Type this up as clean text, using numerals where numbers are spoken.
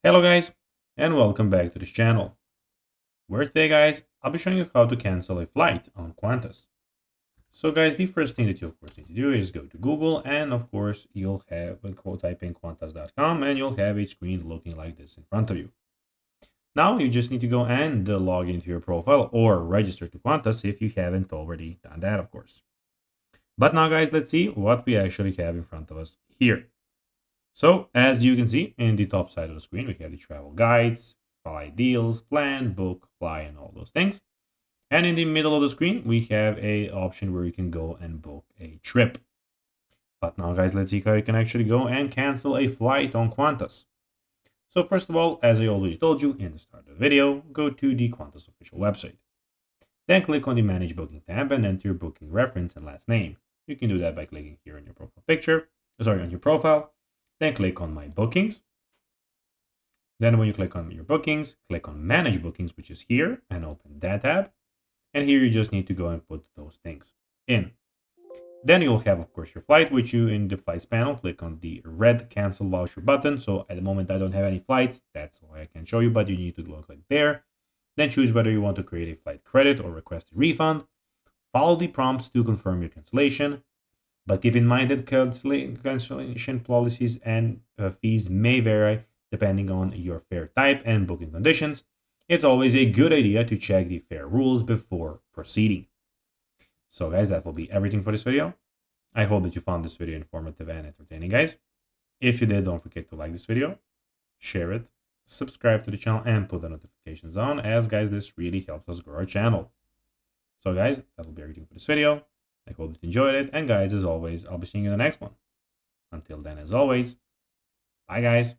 Hello guys, and welcome back to this channel, where today guys, I'll be showing you how to cancel a flight on Qantas. So guys, the first thing that you of course need to do is go to Google, and of course you'll have a type in qantas.com and you'll have a screen looking like this in front of you. Now you just need to go and log into your profile or register to Qantas if you haven't already done that, of course. But now guys, let's see what we actually have in front of us here. So as you can see in the top side of the screen, we have the travel guides, flight deals, plan, book, fly, and all those things. And in the middle of the screen, we have a option where you can go and book a trip. But now guys, let's see how you can actually go and cancel a flight on Qantas. So first of all, as I already told you in the start of the video, go to the Qantas official website. Then click on the Manage Booking tab and enter your booking reference and last name. You can do that by clicking here on your profile picture, on your profile. Then click on My Bookings. Then when you click on your bookings, click on Manage Bookings, which is here, and open that tab. And here you just need to go and put those things in. Then you'll have, of course, your flight, which you in the flights panel, click on the red cancel voucher button. So at the moment I don't have any flights. That's why I can show you, but you need to go click there. Then choose whether you want to create a flight credit or request a refund. Follow the prompts to confirm your cancellation. But keep in mind that cancellation policies and fees may vary depending on your fare type and booking conditions. It's always a good idea to check the fare rules before proceeding. So guys, that will be everything for this video. I hope that you found this video informative and entertaining, guys. If you did, don't forget to like this video, share it, subscribe to the channel, and put the notifications on, as guys, this really helps us grow our channel. So guys, that will be everything for this video. I hope you enjoyed it, and guys, as always, I'll be seeing you in the next one. Until then, as always, bye guys.